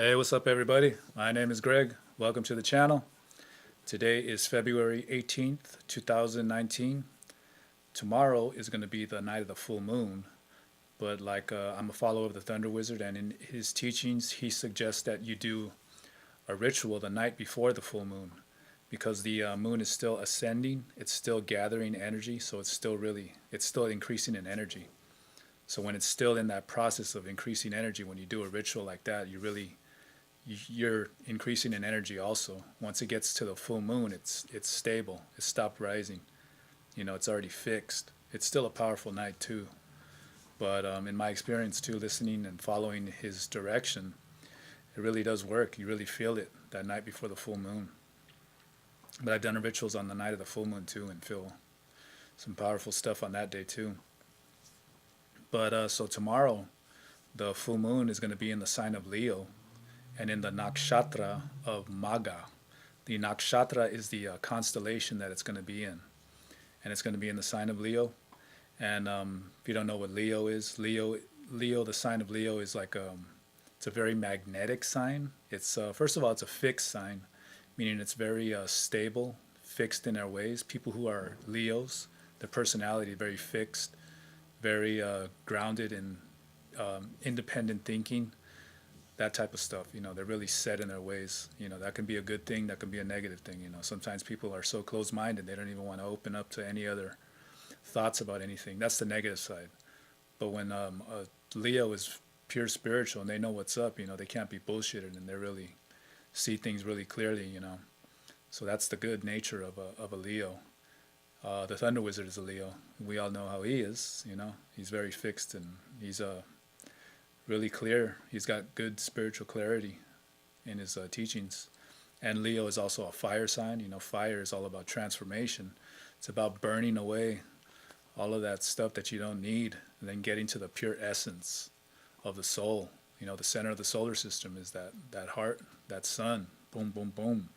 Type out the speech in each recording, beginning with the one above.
Hey, what's up, everybody? My name is Greg. Welcome to the channel. Today is February 18th, 2019. Tomorrow is going to be the night of the full moon, but I'm a follower of the Thunder Wizard, and in his teachings, he suggests that you do a ritual the night before the full moon because the moon is still ascending, it's still gathering energy, so it's still increasing in energy. So when it's still in that process of increasing energy, when you do a ritual like that, you're increasing in energy also. Once it gets to the full moon, it's stable. It's stopped rising. It's already fixed. It's still a powerful night too. But in my experience too, listening and following his direction, it really does work. You really feel it that night before the full moon. But I've done rituals on the night of the full moon too and feel some powerful stuff on that day too. But so tomorrow, the full moon is going to be in the sign of Leo and in the Nakshatra of Magha. The Nakshatra is the constellation that it's going to be in, and it's going to be in the sign of Leo. And if you don't know what Leo is, Leo, the sign of Leo is it's a very magnetic sign. It's first of all, it's a fixed sign, meaning it's very stable, fixed in their ways. People who are Leos, their personality is very fixed, very grounded in independent thinking, that type of stuff. They're really set in their ways. That can be a good thing, that can be a negative thing. Sometimes people are so closed-minded they don't even want to open up to any other thoughts about anything. That's the negative side. But when a Leo is pure spiritual and they know what's up, they can't be bullshitted, and they really see things really clearly. So that's the good nature of a Leo. The Thunder Wizard is a Leo. We all know how he is. He's very fixed, and he's really clear. He's got good spiritual clarity in his teachings. And Leo is also a fire sign. Fire is all about transformation. It's about burning away all of that stuff that you don't need, and then getting to the pure essence of the soul. The center of the solar system is that heart, that sun. Boom, boom, boom.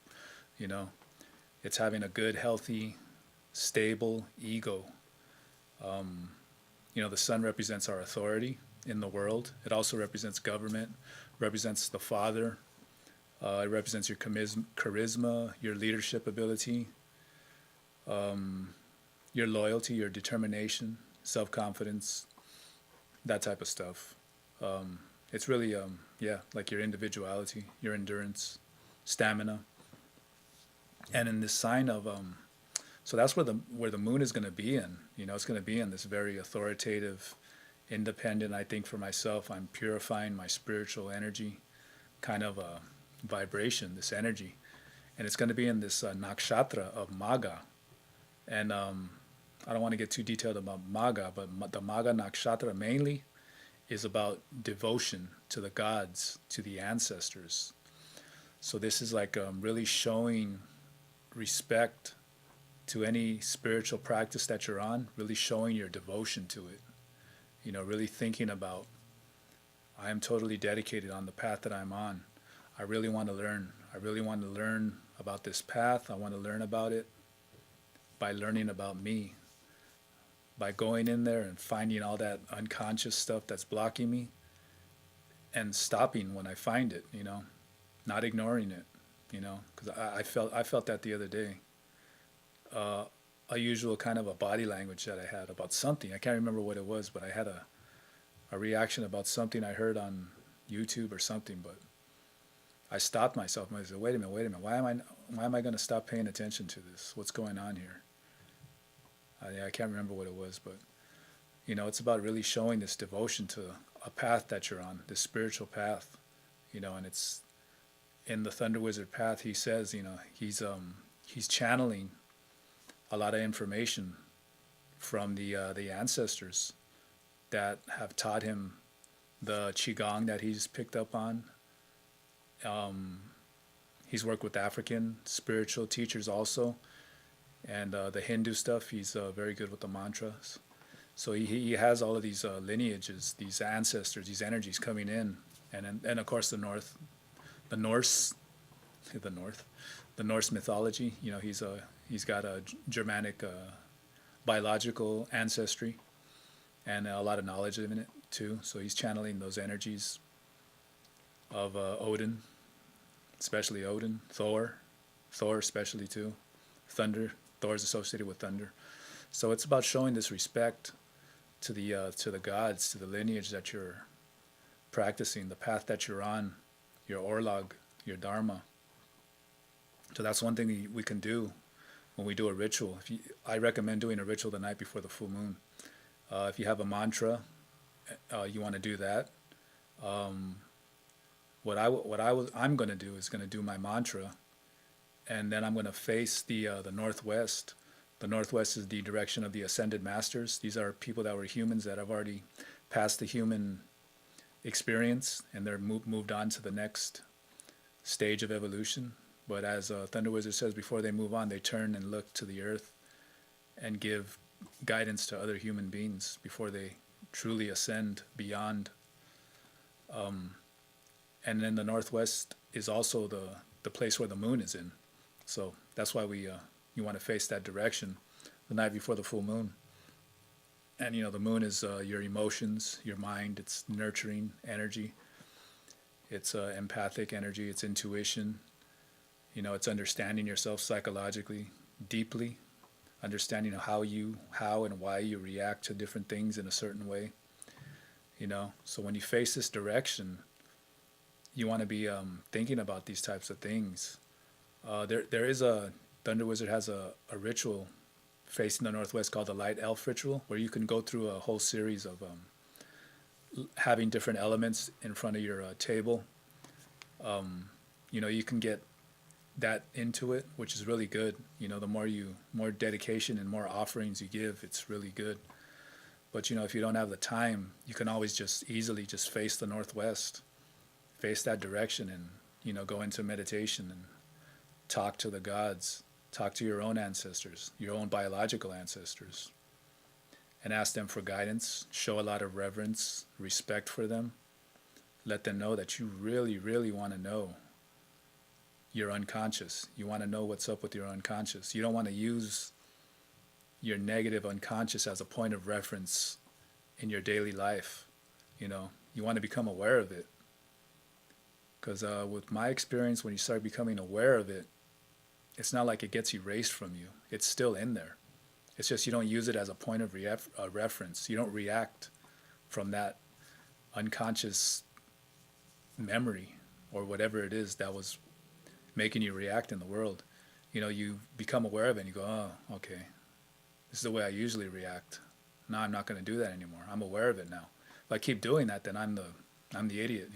It's having a good, healthy, stable ego. The sun represents our authority in the world. It also represents government, represents the father. It represents your charisma, your leadership ability, your loyalty, your determination, self-confidence, that type of stuff. It's really, like your individuality, your endurance, stamina. And in this sign of, so that's where the moon is going to be in. It's going to be in this very authoritative, independent. I think for myself, I'm purifying my spiritual energy, kind of a vibration, this energy, and it's going to be in this nakshatra of Magha. And I don't want to get too detailed about Magha, but the Magha nakshatra mainly is about devotion to the gods, to the ancestors. So this is really showing respect to any spiritual practice that you're on, really showing your devotion to it. Really thinking about, I am totally dedicated on the path that I'm on. I really want to learn. I really want to learn about this path. I want to learn about it by learning about me, by going in there and finding all that unconscious stuff that's blocking me and stopping when I find it, not ignoring it, because I felt that the other day. A usual kind of a body language that I had about something. I can't remember what it was, but I had a reaction about something I heard on YouTube or something, but I stopped myself and I said, wait a minute, why am I going to stop paying attention to this? What's going on here? I can't remember what it was, but it's about really showing this devotion to a path that you're on, this spiritual path, and it's in the Thunder Wizard path. He says, he's channeling a lot of information from the ancestors that have taught him the qigong that he's picked up on. He's worked with African spiritual teachers also, and the Hindu stuff. He's very good with the mantras. So he has all of these lineages, these ancestors, these energies coming in, and of course the Norse, the Norse mythology. He's got a Germanic biological ancestry and a lot of knowledge in it too. So he's channeling those energies of Odin, especially Odin, Thor especially too, thunder. Thor is associated with thunder. So it's about showing this respect to the gods, to the lineage that you're practicing, the path that you're on, your orlog, your dharma. So that's one thing we can do when we do a ritual. I recommend doing a ritual the night before the full moon. If you have a mantra, you want to do that. Um, I'm going to do is going to do my mantra, and then I'm going to face the northwest. The northwest is the direction of the ascended masters. These are people that were humans that have already passed the human experience, and they're moved on to the next stage of evolution. But as Thunder Wizard says, before they move on, they turn and look to the earth and give guidance to other human beings before they truly ascend beyond. And then the northwest is also the place where the moon is in. So that's why you want to face that direction the night before the full moon. And the moon is your emotions, your mind. It's nurturing energy. It's empathic energy. It's intuition. It's understanding yourself psychologically, deeply, understanding how and why you react to different things in a certain way. So when you face this direction, you want to be thinking about these types of things. There is Thunder Wizard has a ritual facing the northwest called the Light Elf Ritual, where you can go through a whole series of having different elements in front of your table. You can get that into it, which is really good. The more dedication and more offerings you give, it's really good. But if you don't have the time, you can always just easily just face the northwest, face that direction, and go into meditation and talk to the gods, talk to your own ancestors, your own biological ancestors, and ask them for guidance. Show a lot of reverence, respect for them. Let them know that you really, really want to know your unconscious. You want to know what's up with your unconscious. You don't want to use your negative unconscious as a point of reference in your daily life. You want to become aware of it. Because with my experience, when you start becoming aware of it, it's not like it gets erased from you. It's still in there. It's just you don't use it as a point of reference. You don't react from that unconscious memory or whatever it is that was making you react in the world. You become aware of it and you go, oh, okay, this is the way I usually react. Now I'm not going to do that anymore. I'm aware of it now. If I keep doing that, then I'm the idiot.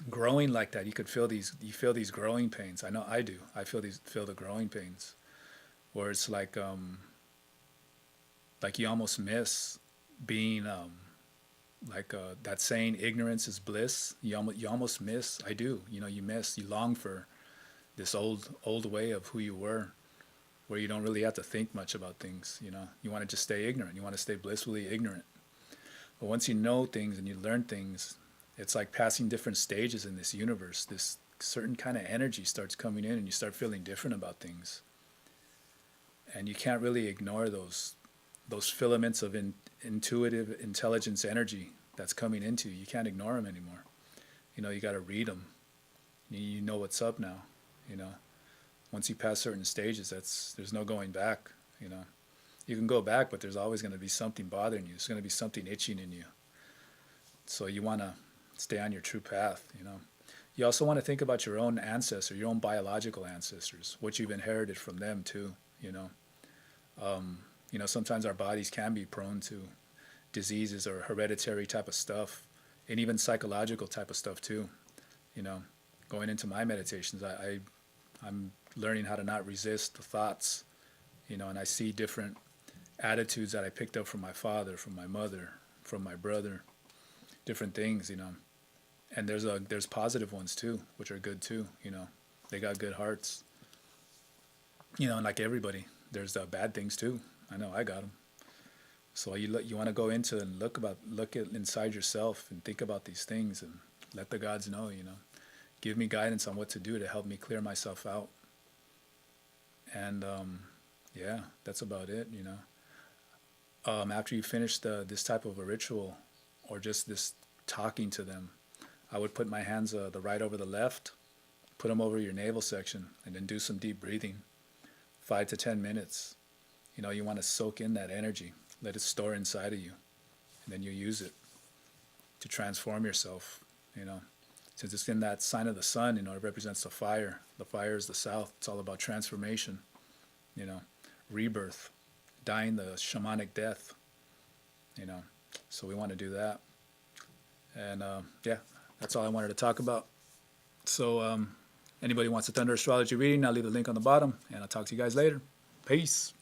Growing like that, you feel these growing pains. I know I do. I feel the growing pains, where it's like you almost miss being that saying, ignorance is bliss. You almost miss. I do. You miss. You long for this old way of who you were, where you don't really have to think much about things. You want to just stay ignorant. You want to stay blissfully ignorant. But once you know things and you learn things, it's like passing different stages in this universe. This certain kind of energy starts coming in and you start feeling different about things. And you can't really ignore those filaments of intuitive intelligence energy that's coming into you. You can't ignore them anymore. You got to read them. You know what's up now. Once you pass certain stages, there's no going back. You can go back, but there's always going to be something bothering you. There's going to be something itching in you. So you want to stay on your true path. You also want to think about your own ancestor, your own biological ancestors, what you've inherited from them too. Sometimes our bodies can be prone to diseases or hereditary type of stuff, and even psychological type of stuff too. Going into my meditations, I'm learning how to not resist the thoughts, and I see different attitudes that I picked up from my father, from my mother, from my brother, different things, and there's positive ones too, which are good too. They got good hearts. And like everybody, there's bad things too. I know I got them. So you want to go into and look at inside yourself and think about these things and let the gods know. Give me guidance on what to do to help me clear myself out. And yeah, that's about it. After you finish this type of a ritual or just this talking to them, I would put my hands the right over the left, put them over your navel section, and then do some deep breathing, 5 to 10 minutes. You know, you want to soak in that energy, let it store inside of you, and then you use it to transform yourself, you know. Since it's in that sign of the sun, you know, it represents the fire. The fire is the south. It's all about transformation, you know, rebirth, dying the shamanic death, you know. So we want to do that. And yeah, that's all I wanted to talk about. So anybody wants a Thunder Astrology reading, I'll leave the link on the bottom, and I'll talk to you guys later. Peace.